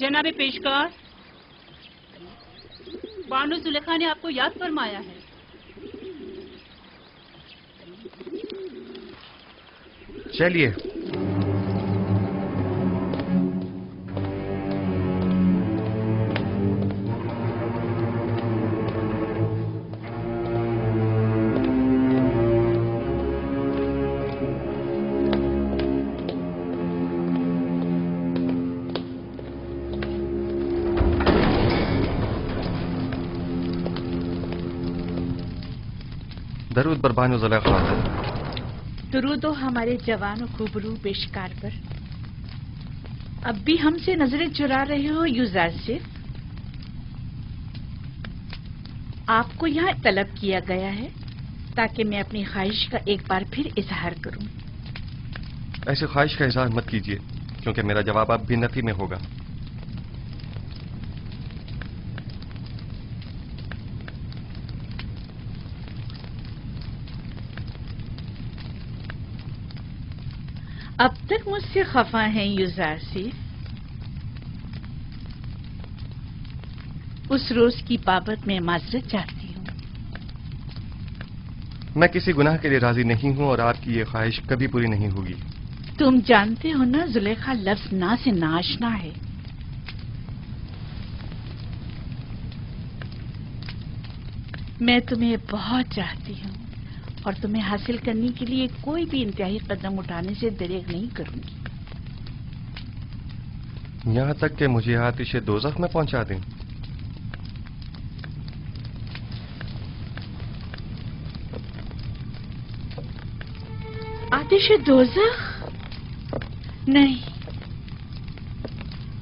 जनाब पेशकार, बानो जुलेखा ने आपको याद फरमाया है। चलिए। दरूद बर बानो जुलेखा। दरूद हो हमारे जवान और खूबरू पेशकार पर। अब भी हमसे नजरें चुरा रहे हो यूजारसिफ? आपको यहाँ तलब किया गया है ताकि मैं अपनी ख्वाहिश का एक बार फिर इजहार करूं। ऐसी ख्वाहिश का इजहार मत कीजिए, क्योंकि मेरा जवाब अब भी नफी में होगा। अब तक मुझसे खफा हैं यूजारसिफ। उस रोज की बाबत मैं माजरत चाहती हूँ। मैं किसी गुनाह के लिए राजी नहीं हूँ और आपकी ये ख्वाहिश कभी पूरी नहीं होगी। तुम जानते हो ना, जुलेखा लफ्ज ना से नाशना है। मैं तुम्हें बहुत चाहती हूँ और तुम्हें हासिल करने के लिए कोई भी इंतहाई कदम उठाने से दरेग नहीं करूंगी। यहाँ तक कि मुझे आतिशे दोज़ख में पहुंचा दें। आतिशे दोज़ख? नहीं,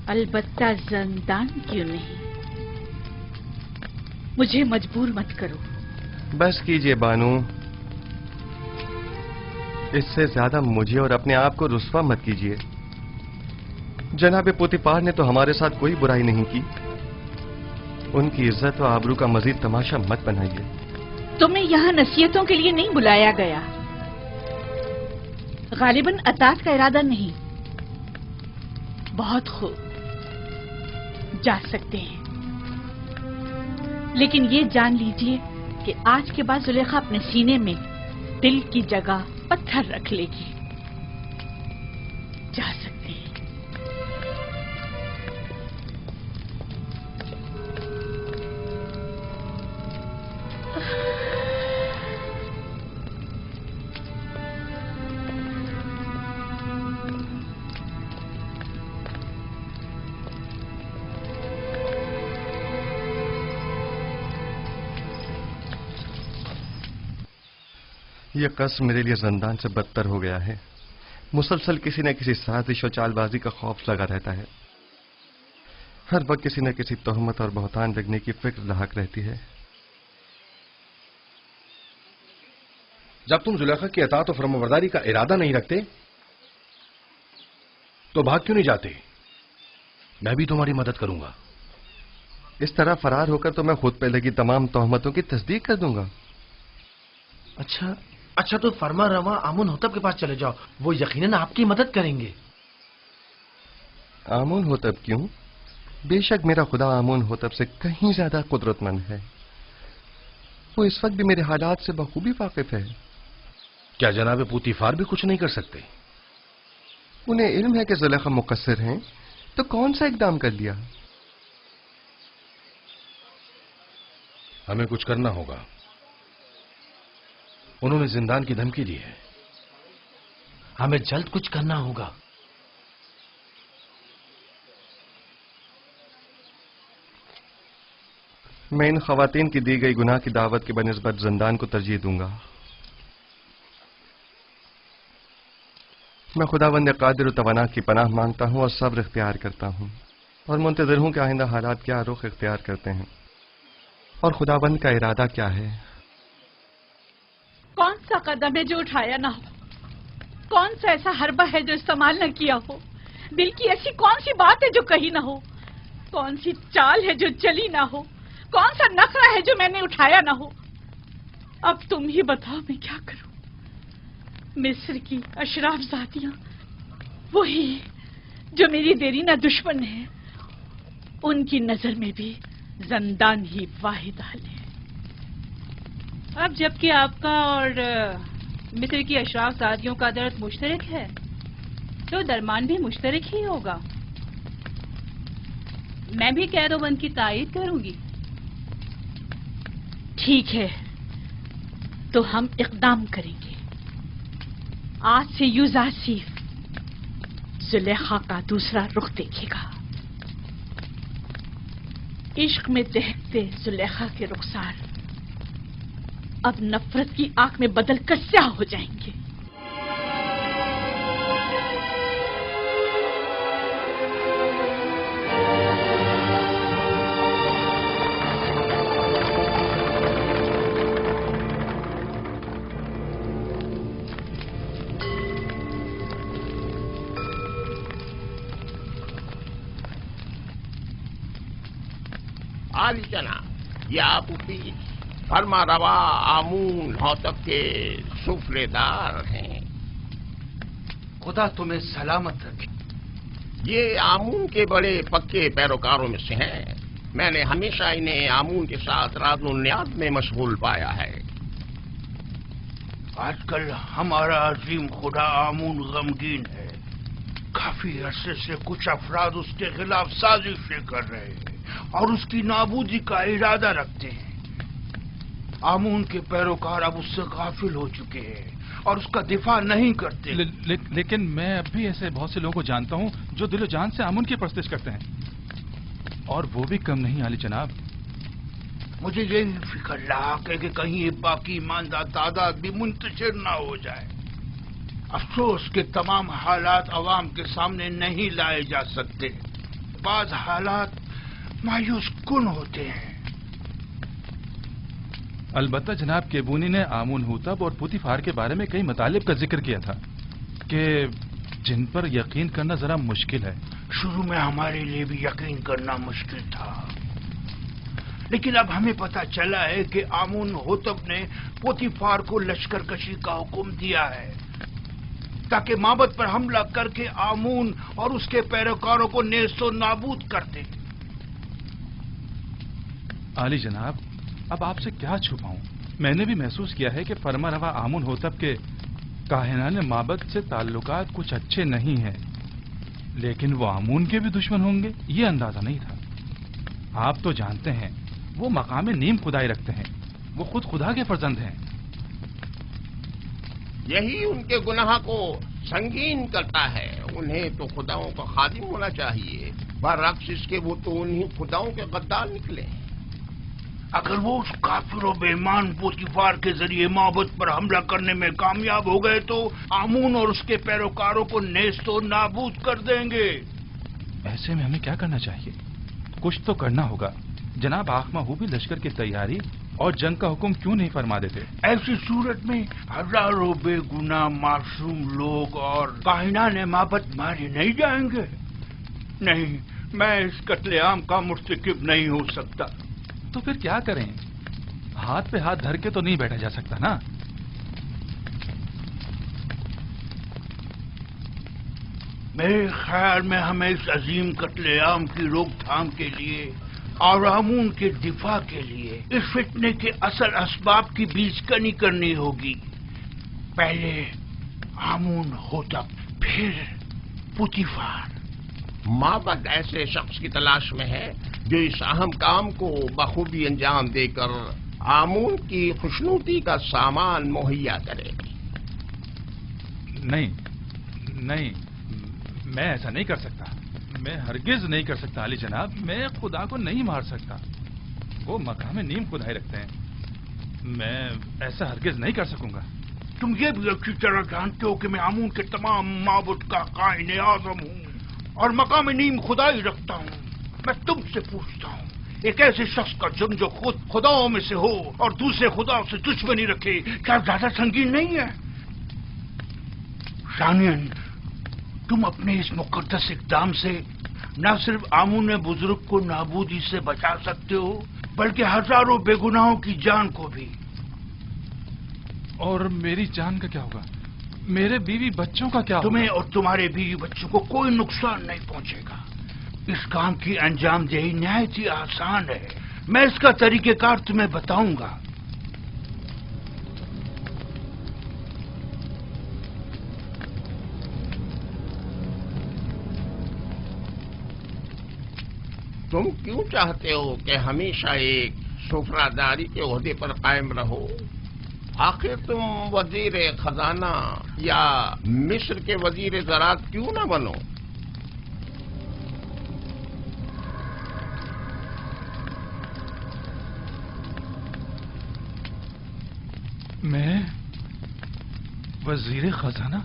अलबत्ता ज़िंदान क्यों नहीं। मुझे मजबूर मत करो। बस कीजिए बानू, इससे ज्यादा मुझे और अपने आप को रुस्वा मत कीजिए। जनाब पोतीफार ने तो हमारे साथ कोई बुराई नहीं की। उनकी इज्जत और आबरू का मजीद तमाशा मत बनाइए। तुम्हें यहाँ नसीहतों के लिए नहीं बुलाया गया। गालिबन अतात का इरादा नहीं। बहुत खूब, जा सकते हैं, लेकिन ये जान लीजिए कि आज के बाद जुलेखा अपने सीने में दिल की जगह पत्थर रख लेगी। जा सकते हैं। यह कसम मेरे लिए जिंदान से बदतर हो गया है। मुसलसल किसी न किसी साजिश और चालबाजी का खौफ लगा रहता है। हर वक्त किसी न किसी तोहमत और बहतान लगने की फिक्र लाहक रहती है। जब तुम जुलेखा की अतात और फरमाबरदारी का इरादा नहीं रखते तो भाग क्यों नहीं जाते? मैं भी तुम्हारी मदद करूंगा। इस तरह फरार होकर तो मैं खुद पे लगी तमाम तोहमतों की तस्दीक कर दूंगा। अच्छा तो फरमा रवा आमुन होतब के पास चले जाओ, वो यकीनन आपकी मदद करेंगे। आमुन होतब क्यों? बेशक मेरा खुदा आमुन होतब से कहीं ज्यादा कुदरतमंद है। वो इस वक्त भी मेरे हालात से बखूबी वाकिफ है। क्या जनाब पोतीफार भी कुछ नहीं कर सकते? उन्हें इल्म है कि जुलेखा मुकस्सिर हैं, तो कौन सा इकदाम कर लिया? हमें कुछ करना होगा। उन्होंने जिंदान की धमकी दी है। हमें जल्द कुछ करना होगा। मैं इन खवातीन की दी गई गुनाह की दावत के बनिस्बत जिंदान को तरजीह दूंगा। मैं खुदावंद कादिर तवाना की पनाह मांगता हूं और सब्र इख्तियार करता हूं और मुंतज़िर हूं कि आइंदा हालात क्या रुख इख्तियार करते हैं और खुदावंद का इरादा क्या है। कौन सा कदम है जो उठाया ना हो? कौन सा ऐसा हरबा है जो इस्तेमाल न किया हो? दिल की ऐसी कौन सी बात है जो कही ना हो? कौन सी चाल है जो चली ना हो? कौन सा नखरा है जो मैंने उठाया ना हो? अब तुम ही बताओ मैं क्या करूं? मिस्र की अशराफ जातियां वही जो मेरी देरीना दुश्मन है ان کی نظر میں بھی زندان ہی واحد حل ہے۔ اب جبکہ آپ کا اور مصر کی اشراف زادیوں کا درد مشترک ہے تو درمان بھی مشترک ہی ہوگا۔ میں بھی قید و بند کی تائید کروں گی۔ ٹھیک ہے، تو ہم اقدام کریں گے۔ آج سے یوزاسیف زلیخا کا دوسرا رخ دیکھے گا۔ عشق میں دہتے زلیخا کے رخسار اب نفرت کی آنکھ میں بدل کر سیاہ ہو جائیں گے۔ عالی جناب، یہ آپ کی فرما روا آمون ہوتب کے سفرے دار ہیں۔ خدا تمہیں سلامت رکھے۔ یہ آمون کے بڑے پکے پیروکاروں میں سے ہیں۔ میں نے ہمیشہ انہیں آمون کے ساتھ راز و نیاز میں مشغول پایا ہے۔ آج کل ہمارا عظیم خدا آمون غمگین ہے۔ کافی عرصے سے کچھ افراد اس کے خلاف سازشیں کر رہے ہیں اور اس کی نابودی کا ارادہ رکھتے ہیں۔ آمون کے پیروکار اب اس سے غافل ہو چکے ہیں اور اس کا دفاع نہیں کرتے۔ لیکن میں اب بھی ایسے بہت سے لوگوں کو جانتا ہوں جو دل و جان سے آمون کی پرستش کرتے ہیں، اور وہ بھی کم نہیں عالی جناب۔ مجھے یہی فکر لاحق ہے کہ کہیں یہ باقی ایماندار تعداد بھی منتشر نہ ہو جائے۔ افسوس کہ تمام حالات عوام کے سامنے نہیں لائے جا سکتے۔ بعض حالات مایوس کن ہوتے ہیں۔ البتہ جناب کیبونی نے آمون ہوتب اور پوتیفار کے بارے میں کئی مطالب کا ذکر کیا تھا کہ جن پر یقین کرنا ذرا مشکل ہے۔ شروع میں ہمارے لیے بھی یقین کرنا مشکل تھا، لیکن اب ہمیں پتہ چلا ہے کہ آمون ہوتب نے پوتیفار کو لشکر کشی کا حکم دیا ہے تاکہ معبد پر حملہ کر کے آمون اور اس کے پیروکاروں کو نیست و نابود کر دے۔ عالی جناب، اب آپ سے کیا چھپاؤں؟ میں نے بھی محسوس کیا ہے کہ فرما روا آمون ہوتب کے کاہنان معبد سے تعلقات کچھ اچھے نہیں ہیں، لیکن وہ آمون کے بھی دشمن ہوں گے یہ اندازہ نہیں تھا۔ آپ تو جانتے ہیں وہ مقام نیم خدائی رکھتے ہیں، وہ خود خدا کے فرزند ہیں۔ یہی ان کے گناہ کو سنگین کرتا ہے۔ انہیں تو خداؤں کا خادم ہونا چاہیے، برعکس اس کے وہ تو انہیں خداؤں کے غدار نکلے۔ اگر وہ اس کافر و بے ایمان پوتیفار کے ذریعے معبد پر حملہ کرنے میں کامیاب ہو گئے تو آمون اور اس کے پیروکاروں کو نیست و نابود کر دیں گے۔ ایسے میں ہمیں کیا کرنا چاہیے؟ کچھ تو کرنا ہوگا۔ جناب آخما ہو بھی لشکر کی تیاری اور جنگ کا حکم کیوں نہیں فرما دیتے؟ ایسی صورت میں ہزاروں بے گناہ معصوم لوگ اور کاہنان معبد مارے نہیں جائیں گے؟ نہیں، میں اس قتل عام کا مرتکب نہیں ہو سکتا۔ تو پھر کیا کریں؟ ہاتھ پہ ہاتھ دھر کے تو نہیں بیٹھا جا سکتا نا۔ میرے خیال میں ہمیں اس عظیم قتل عام کی روک تھام کے لیے اور آمون کے دفاع کے لیے اس فتنے کے اصل اسباب کی بیج کنی کرنی ہوگی۔ پہلے آمون ہوتب، پھر پوتیفار۔ معبد ایسے شخص کی تلاش میں ہے جو اس اہم کام کو بخوبی انجام دے کر آمون کی خوشنودی کا سامان مہیا کرے۔ نہیں، میں ایسا نہیں کر سکتا، میں ہرگز نہیں کر سکتا علی جناب۔ میں خدا کو نہیں مار سکتا، وہ مقام نیم خدائی رکھتے ہیں، میں ایسا ہرگز نہیں کر سکوں گا۔ تم یہ بھی اچھی طرح جانتے ہو کہ میں آمون کے تمام معبد کا قائن اعظم ہوں اور مقام نیم خدائی رکھتا ہوں۔ میں تم سے پوچھتا ہوں، ایک ایسے شخص کا جرم جو خود خداؤں میں سے ہو اور دوسرے خداؤں سے دشمنی رکھے، کیا زیادہ سنگین نہیں ہے؟ ثانیاً، تم اپنے اس مقدس اقدام سے نہ صرف آمون بزرگ کو نابودی سے بچا سکتے ہو بلکہ ہزاروں بے گناہوں کی جان کو بھی۔ اور میری جان کا کیا ہوگا؟ میرے بیوی بچوں کا کیا ہوگا؟ تمہیں اور تمہارے بیوی بچوں کو کوئی نقصان نہیں پہنچے گا۔ اس کام کی انجام دہی نہایت ہی آسان ہے. میں اس کا طریقہ کار تمہیں بتاؤں گا. تم کیوں چاہتے ہو کہ ہمیشہ ایک سفراداری کے عہدے پر قائم رہو؟ آخر تم وزیر خزانہ یا مصر کے وزیر زراعت کیوں نہ بنو؟ میں وزیر خزانہ،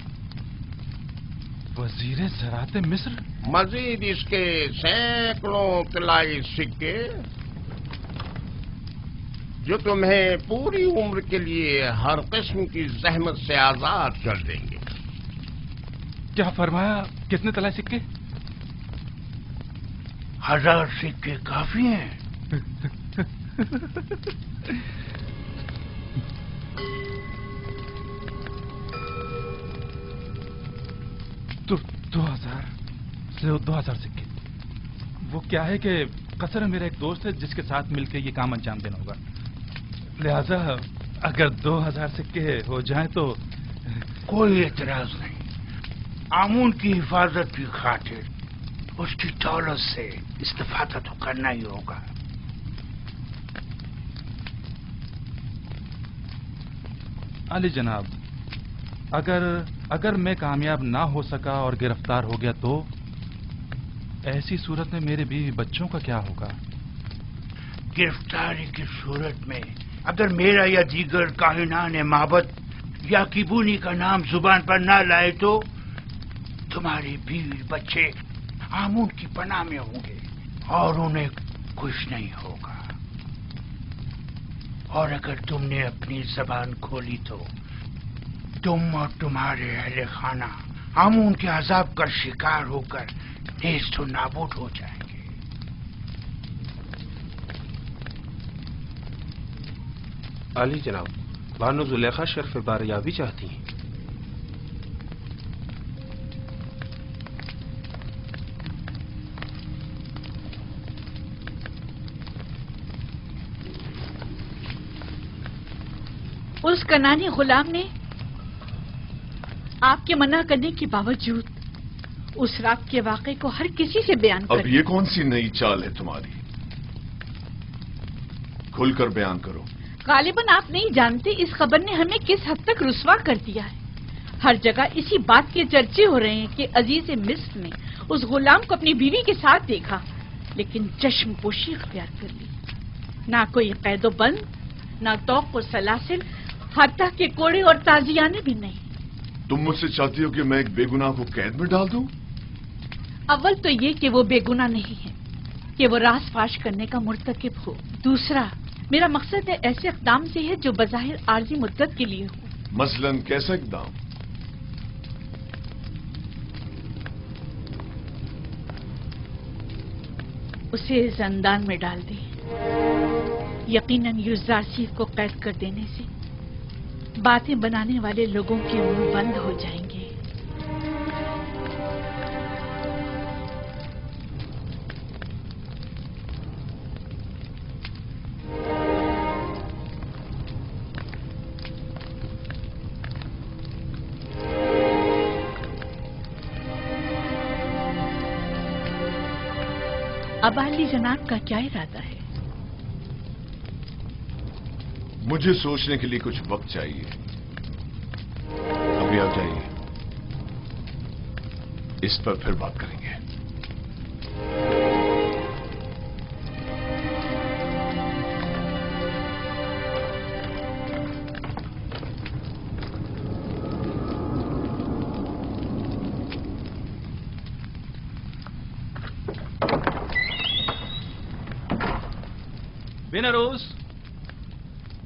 وزیر زراعت مصر؟ مزید اس کے سینکڑوں طلائی سکے جو تمہیں پوری عمر کے لیے ہر قسم کی زحمت سے آزاد کر دیں گے. کیا فرمایا؟ کتنے طلائی سکے؟ 1000 سکے کافی ہیں. تو 2000 سکے. وہ کیا ہے کہ قصر میرا ایک دوست ہے جس کے ساتھ مل کے یہ کام انجام دینا ہوگا، لہذا اگر 2000 سکے ہو جائیں تو. کوئی اعتراض نہیں. آمون کی حفاظت کی خاطر اس کی دولت سے استفادہ تو کرنا ہی ہوگا. علی جناب، اگر میں کامیاب نہ ہو سکا اور گرفتار ہو گیا تو ایسی صورت میں میرے بیوی بچوں کا کیا ہوگا؟ گرفتاری کی صورت میں اگر میرا یا دیگر کاہنان معبد یا کیبونی کا نام زبان پر نہ لائے تو تمہارے بیوی بچے آمون کی پناہ میں ہوں گے اور انہیں کچھ نہیں ہوگا. اور اگر تم نے اپنی زبان کھولی تو تم اور تمہارے اہل خانہ آمون کے عذاب کا شکار ہو کر نیست و نابود ہو جائیں گے. علی جناب، بانو زلیخا شرف باریابی چاہتی ہیں. اس کنانی غلام نے آپ کے منع کرنے کے باوجود اس رات کے واقعے کو ہر کسی سے بیان کر. اب یہ کون سی نئی چال ہے تمہاری؟ کھل کر بیان کرو. غالباً آپ نہیں جانتے اس خبر نے ہمیں کس حد تک رسوا کر دیا ہے. ہر جگہ اسی بات کے چرچے ہو رہے ہیں کہ عزیز مصر نے اس غلام کو اپنی بیوی کے ساتھ دیکھا لیکن چشم پوشی اختیار کر لی. نہ کوئی قید و بند، نہ توق و سلاسل، حتیٰ کہ کوڑے اور تازیانے بھی نہیں. تم مجھ سے چاہتی ہو کہ میں ایک بے گناہ کو قید میں ڈال دوں؟ اول تو یہ کہ وہ بے گناہ نہیں ہے کہ وہ راز فاش کرنے کا مرتکب ہو. دوسرا، میرا مقصد ہے ایسے اقدام سے ہے جو بظاہر عارضی مدت کے لیے ہو. مثلاً کیسا اقدام؟ اسے زندان میں ڈال دیں. یقیناً یوزارسیف کو قید کر دینے سے باتیں بنانے والے لوگوں کے منہ بند ہو جائیں گے. اب علی جناب کا کیا ارادہ ہے؟ مجھے سوچنے کے لیے کچھ وقت چاہیے. ابھی آپ جائیے، اس پر پھر بات کریں گے.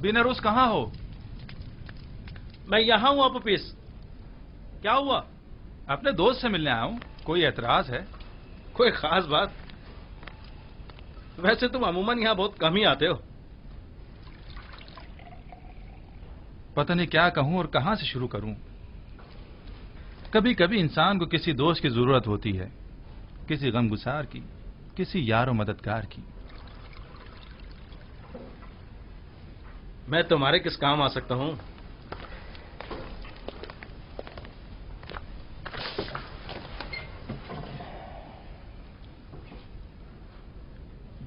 بینروس کہاں ہو؟ میں یہاں ہوں اپوپیس. کیا ہوا؟ اپنے دوست سے ملنے آیا ہوں. کوئی اعتراض ہے؟ کوئی خاص بات؟ ویسے تم عموماً یہاں بہت کم ہی آتے ہو. پتہ نہیں کیا کہوں اور کہاں سے شروع کروں. کبھی کبھی انسان کو کسی دوست کی ضرورت ہوتی ہے، کسی غمگسار کی، किसी यार और मददगार की। मैं तुम्हारे किस काम आ सकता हूं?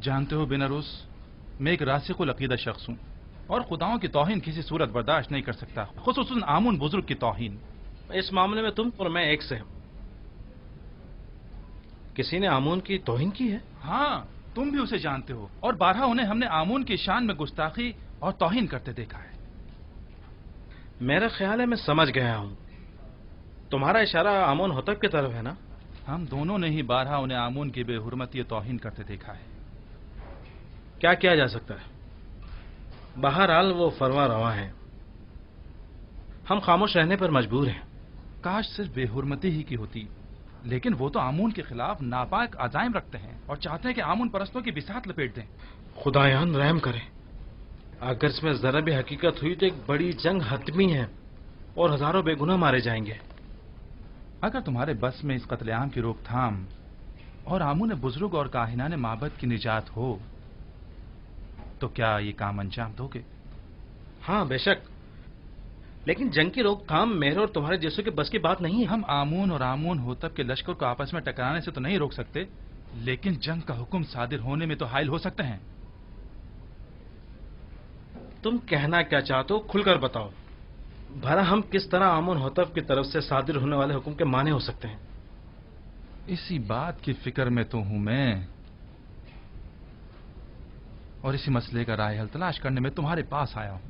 जानते हो बेनारूस, मैं एक रासिकुल अकीदा शख्स हूं और खुदाओं की तौहीन किसी सूरत बर्दाश्त नहीं कर सकता, खुसूसन आमुन बुजुर्ग की तौहीन। इस मामले में तुम और मैं एक से हैं। किसी ने आमून की तौहीन की है? हाँ, तुम भी उसे जानते हो और बारहा उन्हें हमने आमून की शान में गुस्ताखी और तौहीन करते देखा है। मेरा ख्याल है मैं समझ गया हूं। तुम्हारा इशारा आमून होतब की तरफ है ना? हम दोनों ने ही बारहा उन्हें आमून की बेहुरमती तौहीन करते देखा है। क्या किया जा सकता है? बहरहाल वो फरमा रवा है, हम खामोश रहने पर मजबूर हैं। काश सिर्फ बेहुरमती ही की होती, लेकिन वो तो आमून के खिलाफ नापाक अजाइम रखते हैं और चाहते हैं कि आमून परस्तों की बिसात लपेट दें। खुदायान रहम करे, अगर इसमें जरा भी हकीकत हुई तो एक बड़ी जंग हतमी है और हजारों बेगुनाह मारे जाएंगे। अगर तुम्हारे बस में इस कत्लेआम की रोकथाम और आमून बुजुर्ग और काहिनाने माबद की निजात हो तो क्या ये काम अंजाम दोगे? हाँ बेशक, लेकिन जंग की रोकथाम मेरे और तुम्हारे जैसों के बस की बात नहीं है। हम आमून और आमून होतब के लश्कर को आपस में टकराने से तो नहीं रोक सकते, लेकिन जंग का हुक्म सादिर होने में तो हायल हो सकते हैं। तुम कहना क्या चाहते हो, खुलकर बताओ। भला हम किस तरह आमून होतब की तरफ से सादिर होने वाले हुक्म के माने हो सकते हैं? इसी बात की फिक्र में तो हूं मैं, और इसी मसले का राह हल तलाश करने में तुम्हारे पास आया हूं।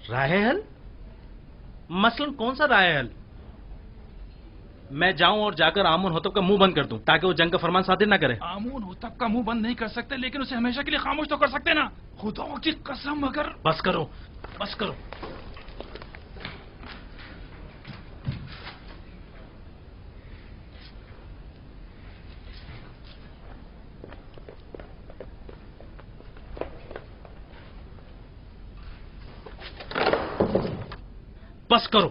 राह हल? मसलन कौन सा राह हल? मैं जाऊं और जाकर आमून होतब का मुंह बंद कर दूं ताकि वो जंग का फरमान सादिर ना करे? आमून होतब का मुंह बंद नहीं कर सकते, लेकिन उसे हमेशा के लिए खामोश तो कर सकते ना। खुदाओं की कसम, अगर... बस करो, बस करो। बस करो,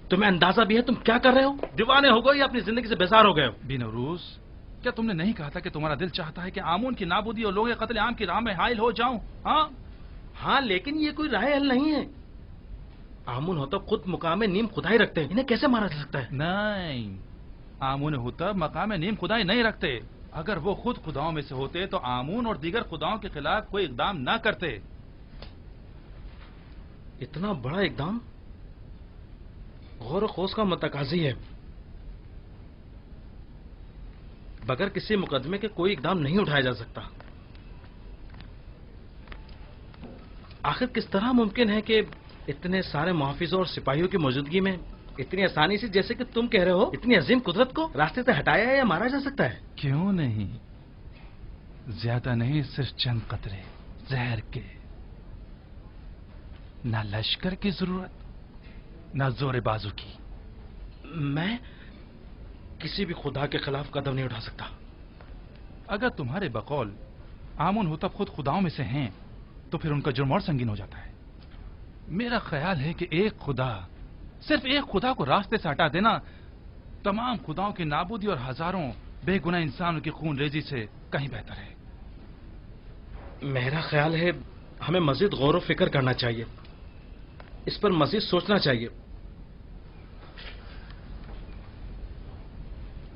तुम्हें अंदाजा भी है तुम क्या कर रहे हो? दीवाने हो गए या अपनी जिंदगी से बेजार हो गए हो? बेनरूस, क्या तुमने नहीं कहा था कि तुम्हारा दिल चाहता है कि आमून की नाबूदी और लोग कत्ल आम की राह में हायल हो जाऊं? हाँ, लेकिन ये कोई राह हल नहीं है। आमून होतब खुद मुकाम नीम खुदाई रखते हैं, इन्हें कैसे मारा जा सकता है? नहीं, आमून होतब मकाम नीम खुदाई नहीं रखते। अगर वो खुद खुदाओं में से होते तो आमून और दीगर खुदाओं के खिलाफ कोई इकदाम न करते। इतना बड़ा इकदाम गौर खोज का मतकाजी है। बगैर किसी मुकदमे के कोई इकदाम नहीं उठाया जा सकता। आखिर किस तरह मुमकिन है कि इतने सारे मुहाफिजों और सिपाहियों की मौजूदगी में इतनी आसानी से, जैसे कि तुम कह रहे हो, इतनी अजीम कुदरत को रास्ते से हटाया या मारा जा सकता है? क्यों नहीं, ज्यादा नहीं, सिर्फ चंद कतरे जहर के। ना लश्कर की जरूरत, ना जोरे बाजू की। मैं किसी भी खुदा के खिलाफ कदम नहीं उठा सकता। अगर तुम्हारे बकौल आमून होतब खुद खुदाओं में से हैं तो फिर उनका जुर्म और संगीन हो जाता है। मेरा ख्याल है कि एक खुदा, सिर्फ एक खुदा को रास्ते से हटा देना तमाम खुदाओं की नाबूदी और हजारों बेगुनाह इंसानों की खून रेजी से कहीं बेहतर है। मेरा ख्याल है हमें मजीद गौर व फिक्र करना चाहिए, इस पर मजीद सोचना चाहिए।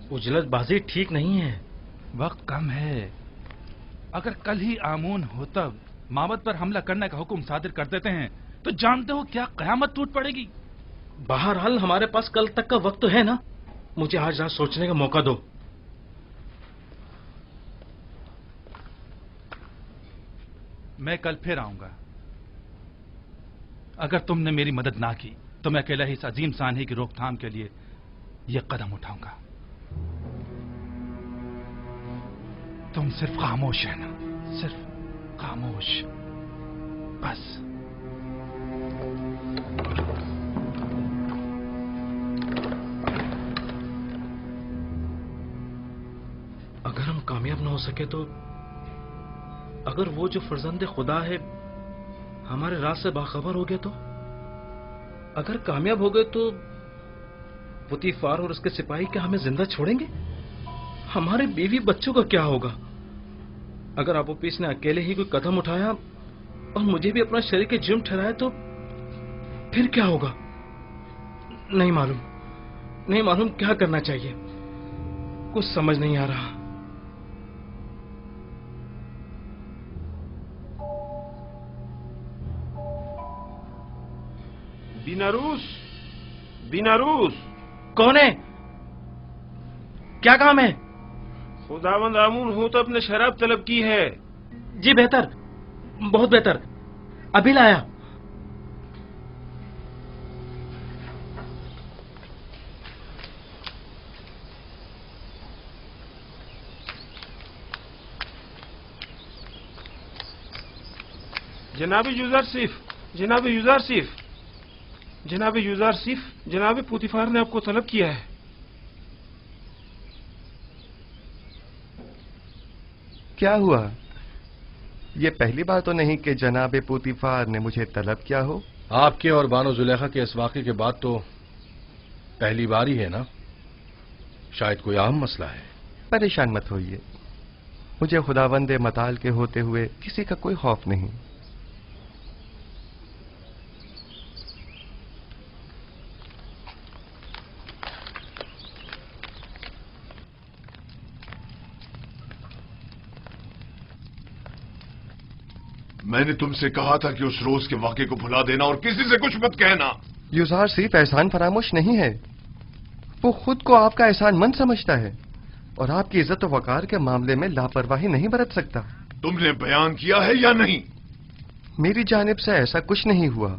उजलतबाजी ठीक नहीं है। वक्त कम है। अगर कल ही आमून होतब माबद पर हमला करने का हुक्म सादिर कर देते हैं तो जानते हो क्या कयामत टूट पड़ेगी। बहरहाल हमारे पास कल तक का वक्त तो है ना, मुझे आज रात सोचने का मौका दो। मैं कल फिर आऊंगा। अगर तुमने मेरी मदद ना की तो मैं अकेला ही इस अजीम सानही की रोकथाम के लिए यह कदम उठाऊंगा। तुम सिर्फ खामोश रहना, सिर्फ खामोश, बस। अगर हम कामयाब ना हो सके तो, अगर वो जो फर्जंद खुदा है हमारे राज से बाखबर हो गया तो, अगर कामयाब हो गए तो पुतीफार और उसके सिपाही क्या हमें जिंदा छोड़ेंगे? हमारे बीवी बच्चों का क्या होगा? अगर अपोपिस ने अकेले ही कोई कदम उठाया और मुझे भी अपना शरीर के जिम ठहराया तो फिर क्या होगा? नहीं मालूम क्या करना चाहिए, कुछ समझ नहीं आ रहा। बीनारूस कौन है? क्या काम है? खुदावंद आमून होतब ने शराब तलब की है। जी बेहतर, बहुत बेहतर, अभी लाया। जनाब यूजारसिफ, जनाब यूजारसिफ, जनाब यूजारसिफ, जनाब पुतिफार ने आपको तलब किया है। क्या हुआ? ये पहली बार तो नहीं कि जनाब पुतिफार ने मुझे तलब किया हो। आपके और बानो जुलेखा के इस वाक़े के बाद तो पहली बार ही है ना? शायद कोई अहम मसला है। परेशान मत होइए, मुझे खुदावंदे मताल के होते हुए किसी का कोई खौफ नहीं। मैंने तुमसे कहा था कि उस रोज के वाक़े को भुला देना और किसी से कुछ मत कहना। युजार सिर्फ एहसान फरामोश नहीं है, वो खुद को आपका एहसानमंद समझता है और आपकी इज्जत और वकार के मामले में लापरवाही नहीं बरत सकता। तुमने बयान किया है या नहीं? मेरी जानिब से ऐसा कुछ नहीं हुआ।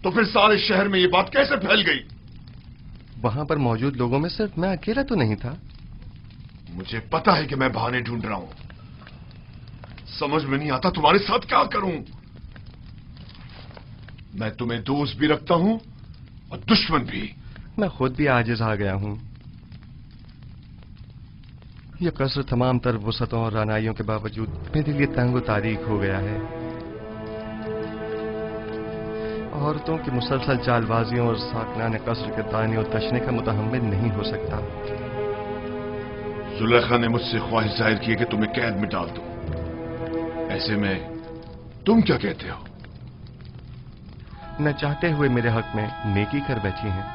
तो फिर सारे शहर में ये बात कैसे फैल गई? वहां पर मौजूद लोगों में सिर्फ मैं अकेला तो नहीं था। मुझे पता है कि मैं बहाने ढूंढ रहा हूं, समझ में नहीं आता तुम्हारे साथ क्या करूं। मैं तुम्हें दोस्त भी रखता हूं और दुश्मन भी। मैं खुद भी आजिज आ गया हूं। यह कसर तमाम तर वसतों और रानाइयों के बावजूद मेरे लिए तंग तारीख हो गया है। औरतों की मुसलसल चालबाजियों और साकनाने कसर के ताने और तशने का मुतहम्मिल नहीं हो सकता। जुलेखा ने मुझसे ख्वाहिश जाहिर की कि तुम्हें कैद में डाल दूं। ऐसे में तुम क्या कहते हो? न चाहते हुए मेरे हक में नेकी कर बैठी हैं।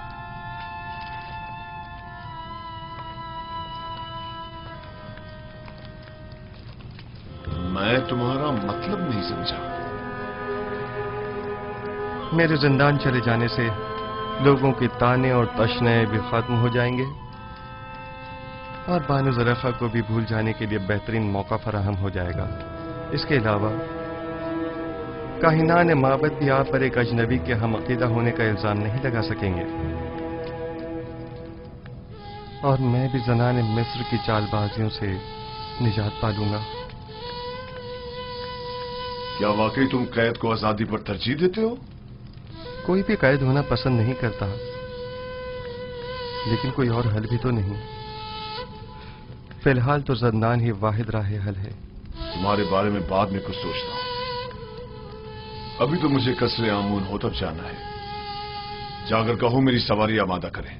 मैं तुम्हारा मतलब नहीं समझा। मेरे जिंदान चले जाने से लोगों के ताने और तशने भी खत्म हो जाएंगे और बानो जुलेखा को भी भूल जाने के लिए बेहतरीन मौका फराहम हो जाएगा। इसके अलावा काहिनान माबद भी आप पर एक अजनबी के हम अकीदा होने का इल्जाम नहीं लगा सकेंगे और मैं भी ज़नाने मिस्र की चालबाजियों से निजात पा लूंगा। क्या वाकई तुम कैद को आजादी पर तरजीह देते हो? कोई भी कैद होना पसंद नहीं करता, लेकिन कोई और हल भी तो नहीं। फिलहाल तो ज़ंदान ही वाहिद राह हल है। तुम्हारे बारे में बाद में कुछ सोचता हूं, अभी तो मुझे कसरे आमून होतब जाना है। जाकर कहो मेरी सवारी आमादा करें।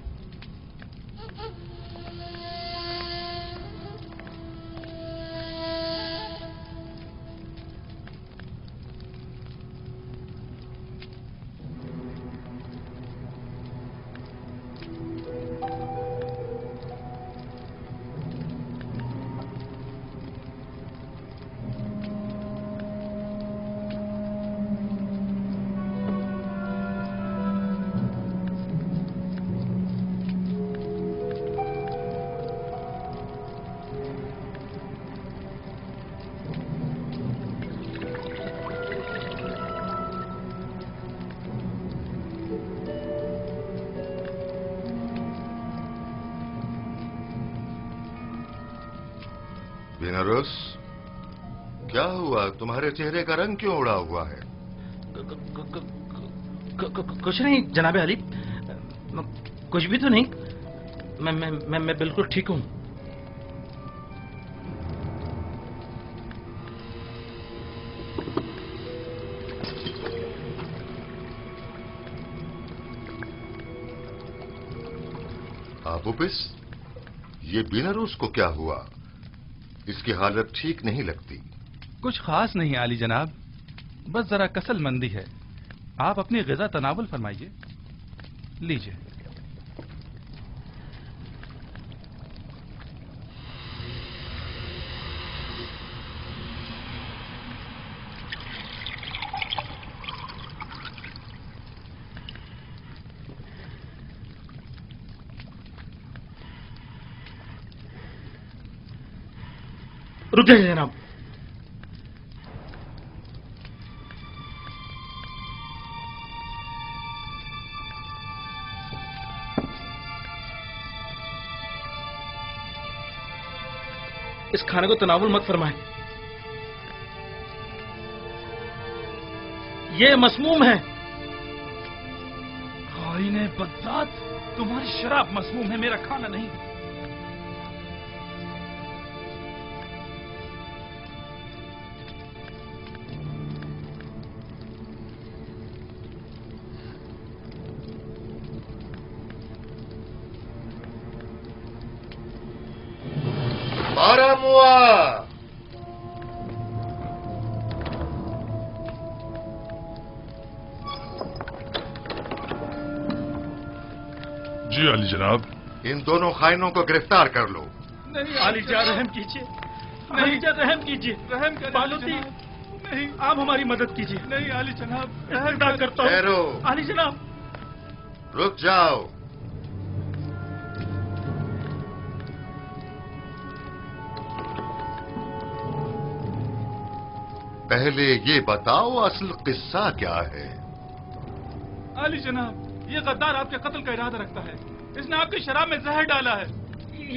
बीनारूस, क्या हुआ? तुम्हारे चेहरे का रंग क्यों उड़ा हुआ है? कुछ नहीं जनाबे अली, कुछ भी तो नहीं। मैं बिल्कुल ठीक हूं। अपोपिस, ये बीनारूस को क्या हुआ? इसकी हालत ठीक नहीं लगती। کچھ خاص نہیں عالی جناب، بس ذرا کسل مندی ہے. آپ اپنی غذا تناول فرمائیے. لیجئے. رک جائیے جناب. اس کھانے کو تناول مت فرمائیں، یہ مسموم ہے. خائن بدذات، تمہاری شراب مسموم ہے، میرا کھانا نہیں. جی علی جناب. ان دونوں خائنوں کو گرفتار کر لو. نہیں علی جان، رحم کیجیے. علی جان رحم کیجیے. رحم کریں بالوتی، نہیں آپ ہماری مدد کیجیے. نہیں علی جناب، ادا کرتا ہوں. ٹھہرو. علی جناب رک جاؤ. پہلے یہ بتاؤ اصل قصہ کیا ہے؟ علی جناب، یہ غدار آپ کے قتل کا ارادہ رکھتا ہے. اس نے آپ کی شراب میں زہر ڈالا ہے.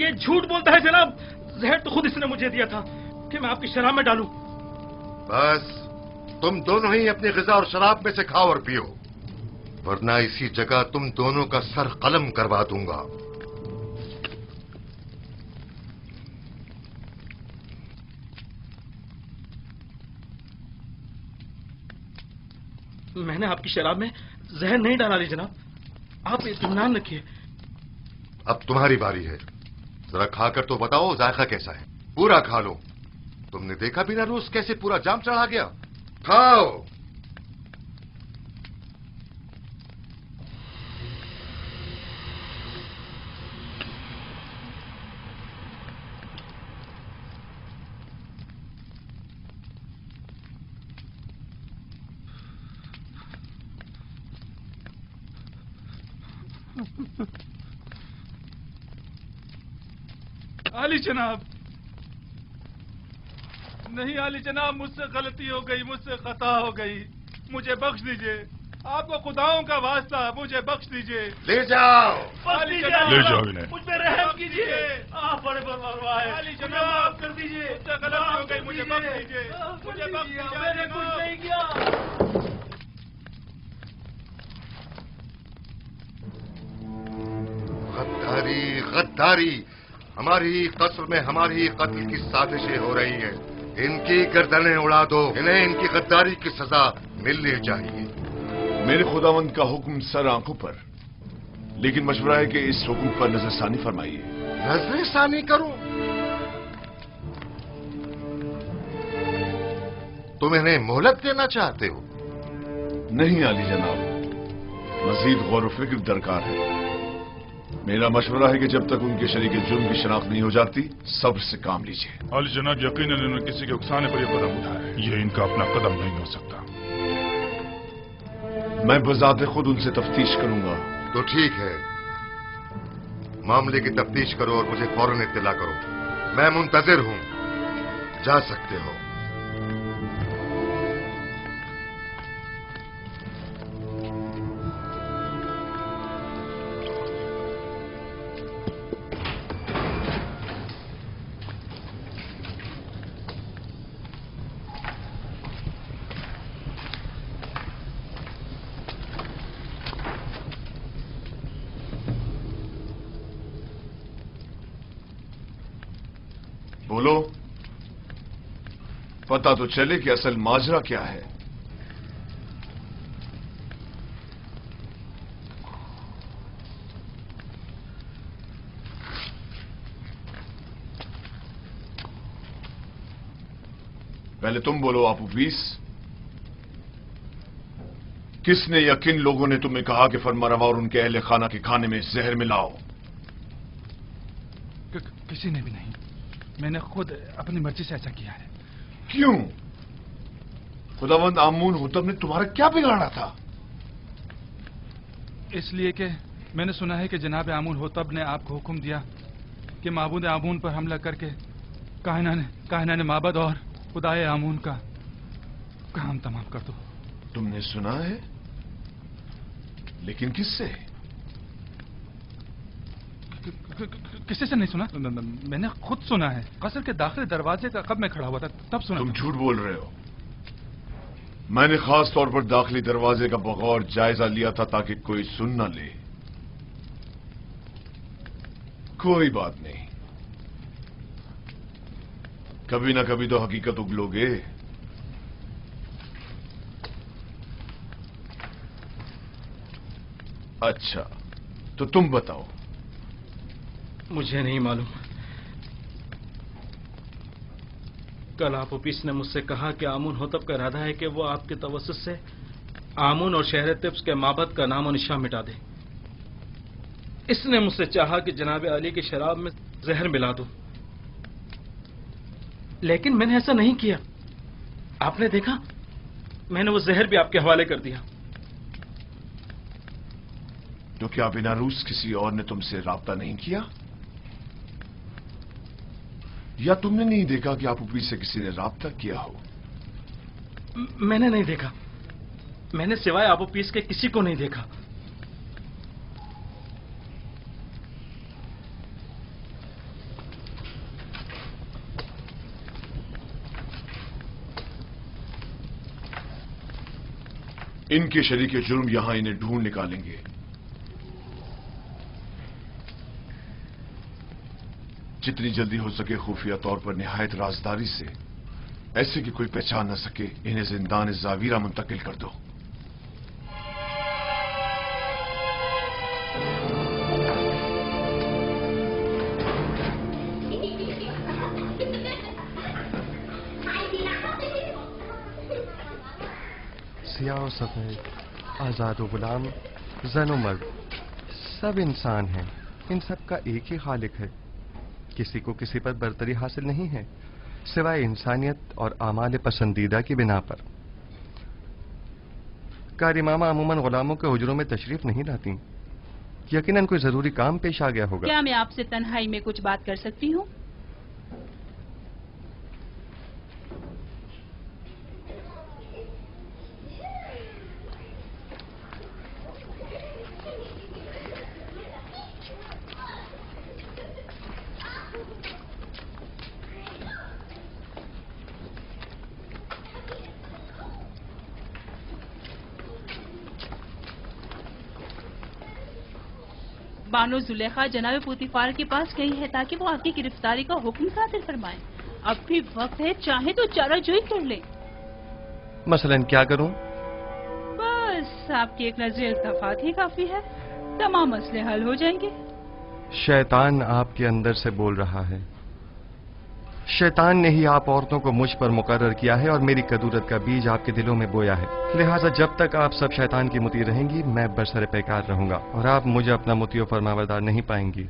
یہ جھوٹ بولتا ہے جناب. زہر تو خود اس نے مجھے دیا تھا کہ میں آپ کی شراب میں ڈالوں. بس تم دونوں ہی اپنی غذا اور شراب میں سے کھاؤ اور پیو، ورنہ اسی جگہ تم دونوں کا سر قلم کروا دوں گا. میں نے آپ کی شراب میں زہر نہیں ڈالا علی جناب، آپ اطمینان رکھیے. اب تمہاری باری ہے، ذرا کھا کر تو بتاؤ ذائقہ کیسا ہے. پورا کھا لو. تم نے دیکھا بنا روز کیسے پورا جام چڑھا گیا. کھاؤ. علی جناب، نہیں علی جناب، مجھ سے غلطی ہو گئی، مجھ سے خطا ہو گئی، مجھے بخش دیجئے. آپ کو خداؤں کا واسطہ، مجھے بخش دیجئے. لے جاؤ. علی جناب، لے جاؤ انہیں. مجھ پہ رحم کیجیے. آپ بڑے بڑے علی جناب، معاف کر دیجیے. مجھ سے غلطی ہو گئی، مجھے بخش دیجئے. مجھے بخش دیجئے. میں نے کچھ نہیں کیا. غداری غداری. ہماری قصر میں ہماری قتل کی سازشیں ہو رہی ہیں. ان کی گردنیں اڑا دو. انہیں ان کی غداری کی سزا ملنی چاہیے. میرے خداوند کا حکم سر آنکھوں پر، لیکن مشورہ ہے کہ اس حکم پر نظر ثانی فرمائیے. نظر ثانی کروں؟ تم انہیں مہلت دینا چاہتے ہو؟ نہیں علی جناب، مزید غور و فکر درکار ہے. میرا مشورہ ہے کہ جب تک ان کے شریک جرم کی شناخت نہیں ہو جاتی، صبر سے کام لیجیے. علی جناب، یقیناً انہوں نے کسی کے اکسانے پر یہ قدم اٹھایا ہے. یہ ان کا اپنا قدم نہیں ہو سکتا. میں بذات خود ان سے تفتیش کروں گا. تو ٹھیک ہے، معاملے کی تفتیش کرو اور مجھے فوراً اطلاع کرو. میں منتظر ہوں. جا سکتے ہو. بولو، پتا تو چلے کہ اصل ماجرا کیا ہے. पहले तुम बोलो आपूपीस, किसने या किन लोगों ने तुम्हें कहा कि फरमारवा और उनके अहले खाना के खाने में जहर मिलाओ? किसी ने भी नहीं, मैंने खुद अपनी मर्जी से ऐसा किया है। क्यों? खुदावंद आमून होतब ने तुम्हारा क्या बिगाड़ा था? इसलिए कि मैंने सुना है कि जनाब आमून होतब ने आपको हुक्म दिया कि माबूद आमून पर हमला करके कायनाने माबद और खुदाए आमून का काम तमाम कर दो। तुमने सुना है? लेकिन किससे? किसी से नहीं सुना, मैंने खुद सुना है। कसर के दाखिली दरवाजे का कब मैं खड़ा हुआ था तब सुना। तुम झूठ बोल रहे हो। मैंने खास तौर पर दाखिली दरवाजे का बगौर जायजा लिया था ताकि कोई सुन न ले। कोई बात नहीं, कभी ना कभी तो हकीकत उगलोगे। अच्छा, तो तुम बताओ। मुझे नहीं मालूम। कल आपूपीस ने मुझसे कहा कि आमून होतब का इरादा है कि वो आपके तवस्सुस से आमून और शहर तिब्स के माबद का नाम और निशान मिटा दे। इसने मुझसे चाहा कि जनाब अली की शराब में जहर मिला दूं, लेकिन मैंने ऐसा नहीं किया। आपने देखा, मैंने वो जहर भी आपके हवाले कर दिया। तो क्या बिना रूस किसी और ने तुमसे राब्ता नहीं किया? या तुमने नहीं देखा कि आपूपीस से किसी ने राब्ता किया हो? मैंने नहीं देखा। मैंने सिवाय आपूपीस के किसी को नहीं देखा। इनके शरीके जुर्म यहां इन्हें ढूंढ निकालेंगे। जितनी जल्दी हो सके खुफिया तौर पर निहायत राजदारी से, ऐसे कि कोई पहचान न सके, इन्हें जिंदान जावीरा मुंतकिल कर दो। सियाह और सफेद, आजाद और गुलाम, जन और मर्द, सब इंसान हैं। इन सब का एक ही खालिक है। किसी को किसी पर बरतरी हासिल नहीं है सिवाय इंसानियत और आमाल पसंदीदा की बिना पर। कारी मामा अमूमन गुलामों के हुजरों में तशरीफ नहीं लाती। यकीनन कोई जरूरी काम पेश आ गया होगा। क्या मैं आपसे तन्हाई में कुछ बात कर सकती हूँ? बानो जुलेखा जनाब पुतिफार के पास गई है ताकि वो आपकी गिरफ्तारी का हुक्म सादिर फरमाए। अब भी वक्त है, चाहे तो चाराजोई कर ले। मसलन क्या करूं? बस आपकी एक नजर इल्तफात ही काफी है, तमाम मसले हल हो जाएंगे। शैतान आपके अंदर से बोल रहा है। शैतान ने ही आप औरतों को मुझ पर मुकर्रर किया है और मेरी कदूरत का बीज आपके दिलों में बोया है। लिहाजा जब तक आप सब शैतान की मुती रहेंगी, मैं बरसरे पैकार रहूंगा और आप मुझे अपना मुती और फरमाबरदार नहीं पाएंगी।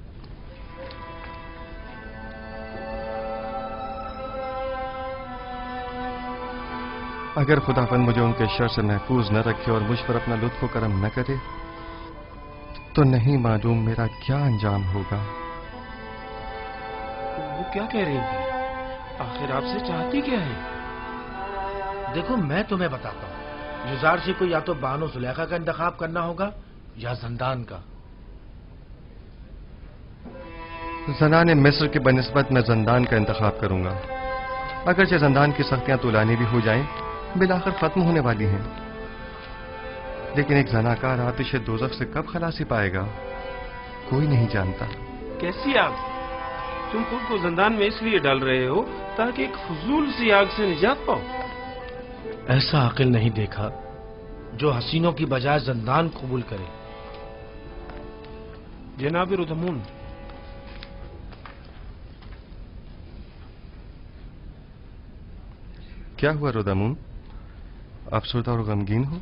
अगर खुदावंद मुझे उनके शर से महफूज न रखे और मुझ पर अपना लुत्फ करम न करे, तो नहीं मालूम मेरा क्या अंजाम होगा। वो क्या कह रही थी? आखिर आपसे चाहती क्या है? देखो, मैं तुम्हें बताता हूँ। युजारशी को या तो बानो जुलेखा का इंतखाब करना होगा या जंदान का। ज़नाने मिस्र के बनिस्बत मैं जंदान का इंतखाब करूंगा। अगरचे जंदान की सख्तियां तुलानी भी हो जाएं, बिलाखिर खत्म होने वाली हैं, लेकिन एक जनाकार आतिश दोज़ख से कब खलासी पाएगा, कोई नहीं जानता। कैसी आग? तुम खुद को जंदान में इसलिए डाल रहे हो ताकि एक फजूल सी आग से निजात पाओ। ऐसा अकिल नहीं देखा जो हसीनों की बजाय जंदान कबूल करे। जनाब रुदमून, क्या हुआ रोदामुन? अफसरदा और गमगीन हो?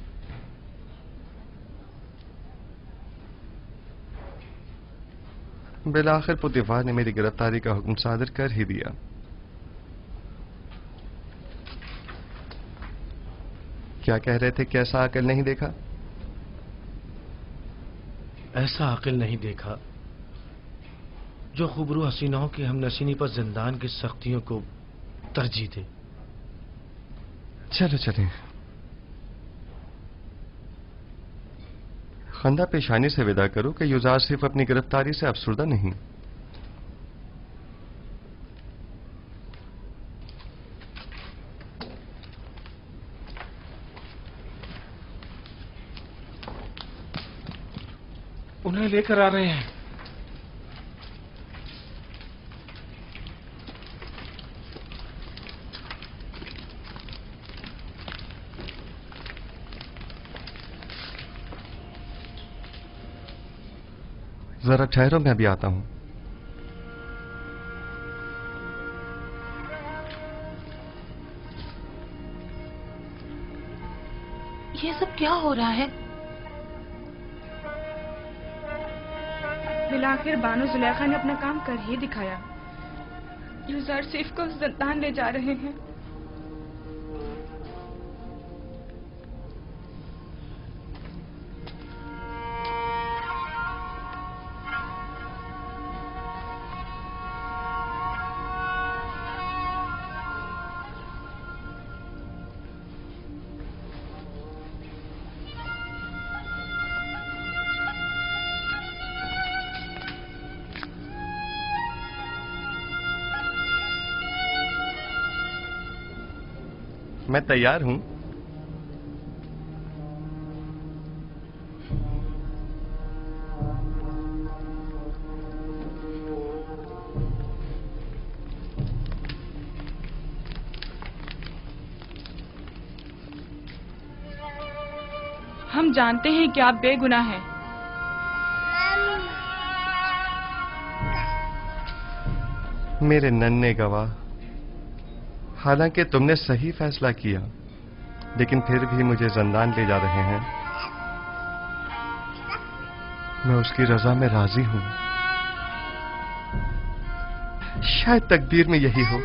बिलाखिर पुतिफार ने मेरी गिरफ्तारी का हुक्म सादर कर ही दिया। क्या कह रहे थे? कैसा अकल नहीं देखा? ऐसा अकल नहीं देखा जो खुबरू हसीनाओं की हमनशीनी पर जिंदान की सख्तियों को तरजीह दे। चलो चलें। खंदा पेशानी से विदा करो कि युजार सिर्फ अपनी गिरफ्तारी से अफसरदा नहीं। उन्हें लेकर आ रहे हैं। जरा ठहरो, मैं अभी आता हूं। ये सब क्या हो रहा है? बिलाखिर बानो जुलेखा ने अपना काम कर ही दिखाया। यूज़र सिर्फ को जिंदान ले जा रहे हैं। मैं तैयार हूं। हम जानते हैं कि आप बेगुनाह हैं। मेरे नन्हे गवाह, हालांकि तुमने सही फैसला किया, लेकिन फिर भी मुझे जिंदान ले जा रहे हैं। मैं उसकी रजा में राजी हूं। शायद तकदीर में यही हो।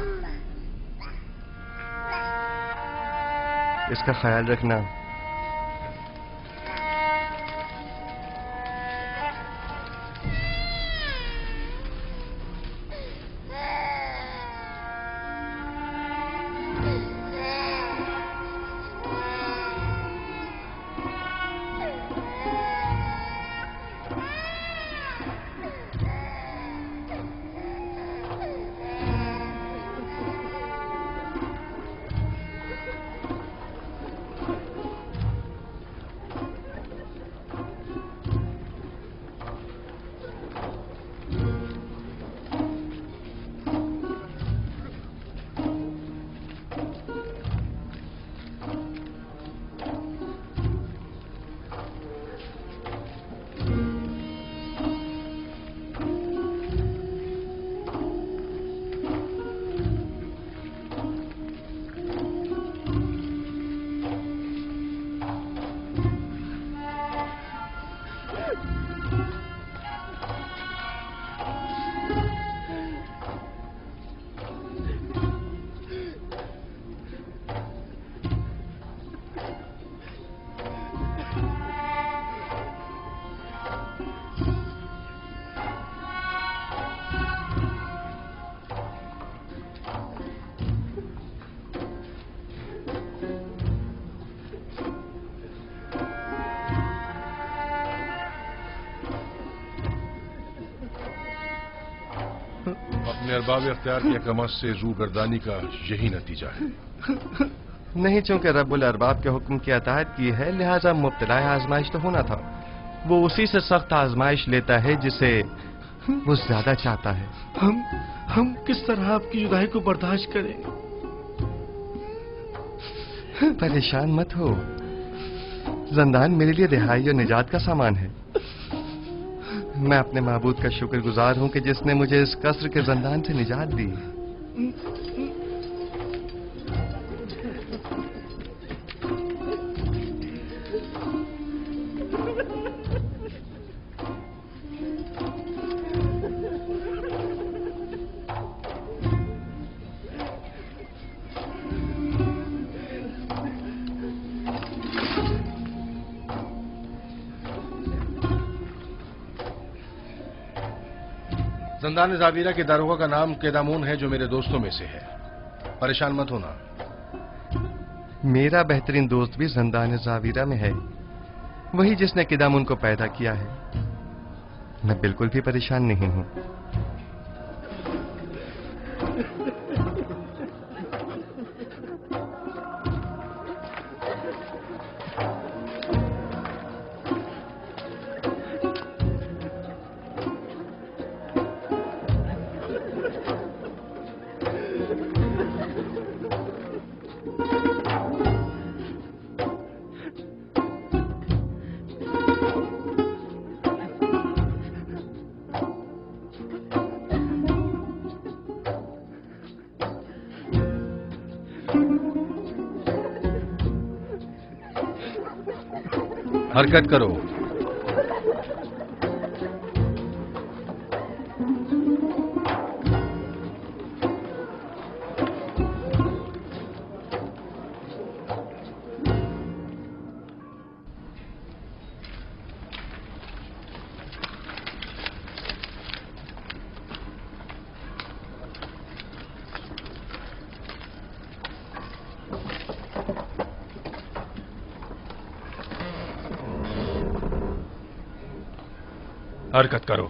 इसका ख्याल रखना। अपने अरबाब इख्तियार की कमस से रू गर्दानी का यही नतीजा है। नहीं, चूंकि रब्बुल अरबाब के हुक्म की अताअत की है, लिहाजा मुब्तला आजमाइश तो होना था। वो उसी से सख्त आजमाइश लेता है जिसे वो ज्यादा चाहता है। हम किस तरह आपकी जुदाई को बर्दाश्त करें? परेशान मत हो। जिंदान मेरे लिए रिहाई और निजात का सामान है। मैं अपने माबूद का शुक्रगुजार हूं कि जिसने मुझे इस कसर के जिंदान से निजात दी। زندان زاویرہ کے داروغہ کا نام قیدامون ہے، جو میرے دوستوں میں سے ہے. پریشان مت ہونا. میرا بہترین دوست بھی زندان زاویرہ میں ہے، وہی جس نے قیدامون کو پیدا کیا ہے. میں بالکل بھی پریشان نہیں ہوں. حرکت کرو. حرکت کرو.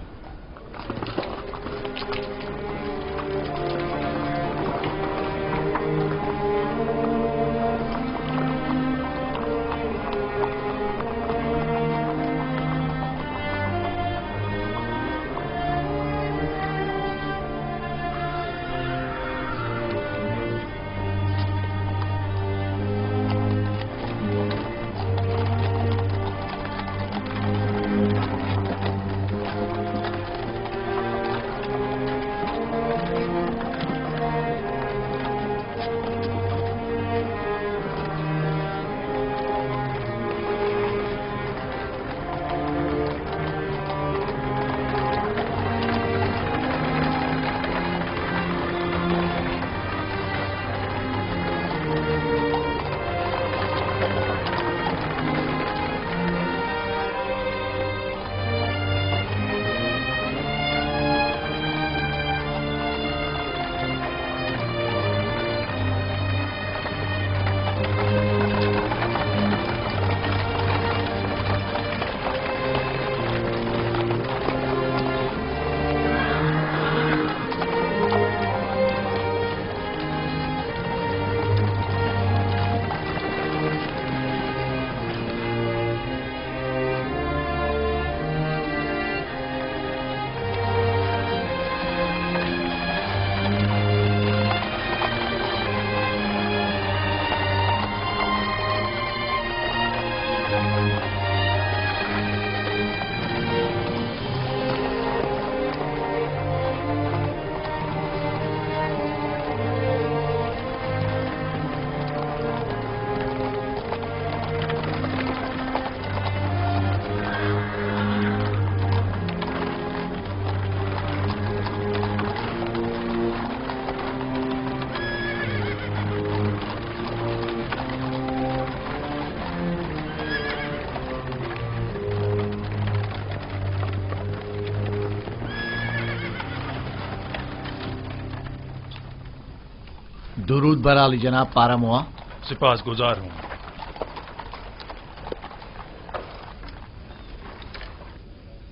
درود بر علی جناب پاراموا. سپاس گزار ہوں.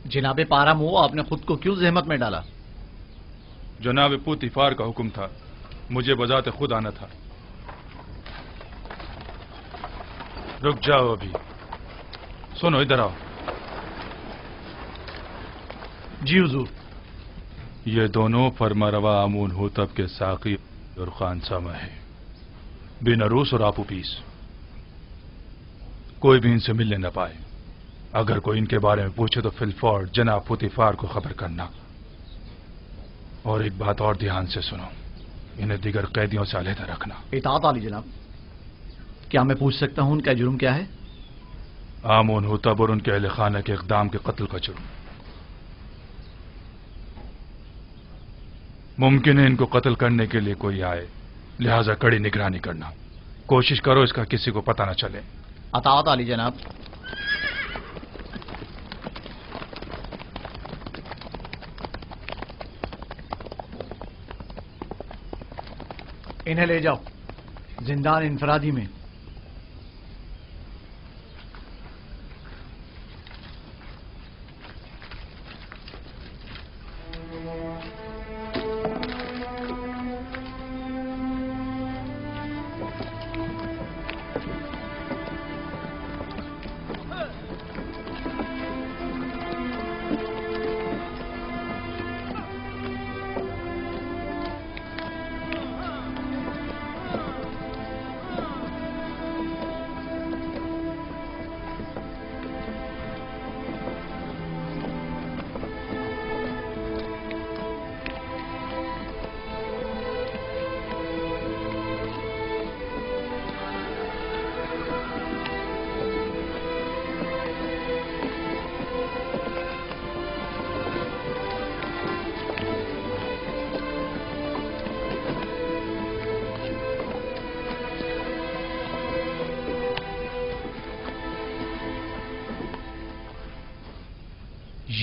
جناب پاراموا، آپ نے خود کو کیوں زحمت میں ڈالا؟ جناب پوتیفار کا حکم تھا، مجھے بذات خود آنا تھا. رک جاؤ ابھی. سنو، ادھر آؤ. جی حضور. یہ دونوں فرماروا آمون ہوتب کے ساقی اور خانسامہ ہے، بن عروس اور آپو پیس. کوئی بھی ان سے ملنے نہ پائے. اگر کوئی ان کے بارے میں پوچھے تو فی الفور جناب پوتیفار کو خبر کرنا. اور ایک بات اور دھیان سے سنو، انہیں دیگر قیدیوں سے علیحدہ رکھنا. اطاعت علی جناب. کیا میں پوچھ سکتا ہوں ان کا جرم کیا ہے؟ آمون ہوتب اور ان کے اہل خانہ کے اقدام کے قتل کا جرم. ممکن ہے ان کو قتل کرنے کے لیے کوئی آئے، لہذا کڑی نگرانی کرنا. کوشش کرو اس کا کسی کو پتہ نہ چلے. اطاعت علی جناب. انہیں لے جاؤ زندان انفرادی میں.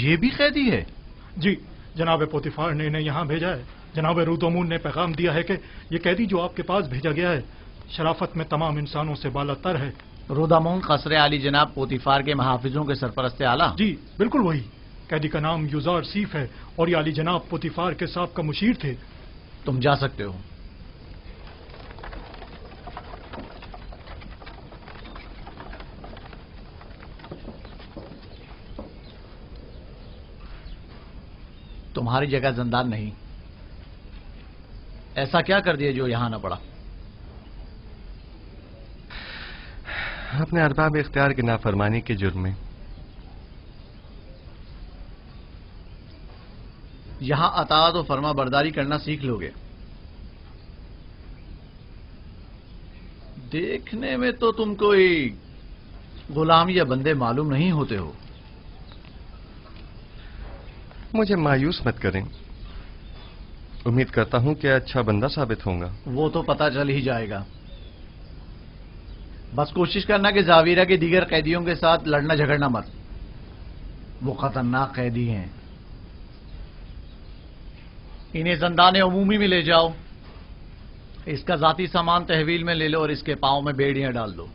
یہ بھی قیدی ہے؟ جی جناب پوتیفار نے انہیں یہاں بھیجا ہے. جناب رودومون نے پیغام دیا ہے کہ یہ قیدی جو آپ کے پاس بھیجا گیا ہے شرافت میں تمام انسانوں سے بالا تر ہے. رودامون قصر عالی جناب پوتیفار کے محافظوں کے سرپرست اعلیٰ؟ جی بالکل وہی. قیدی کا نام یوزار سیف ہے اور یہ عالی جناب پوتیفار کے سابقہ مشیر تھے. تم جا سکتے ہو. تمہاری جگہ زندان نہیں. ایسا کیا کر دیا جو یہاں نہ پڑا؟ اپنے ارباب اختیار کی نافرمانی کے جرم میں. یہاں اطاعت و فرما برداری کرنا سیکھ لو گے. دیکھنے میں تو تم کوئی غلام یا بندے معلوم نہیں ہوتے ہو. مجھے مایوس مت کریں. امید کرتا ہوں کہ اچھا بندہ ثابت ہوں گا. وہ تو پتہ چل ہی جائے گا. بس کوشش کرنا کہ زاویرہ کے دیگر قیدیوں کے ساتھ لڑنا جھگڑنا مت. وہ خطرناک قیدی ہیں. انہیں زندان عمومی میں لے جاؤ. اس کا ذاتی سامان تحویل میں لے لو اور اس کے پاؤں میں بیڑیاں ڈال دو.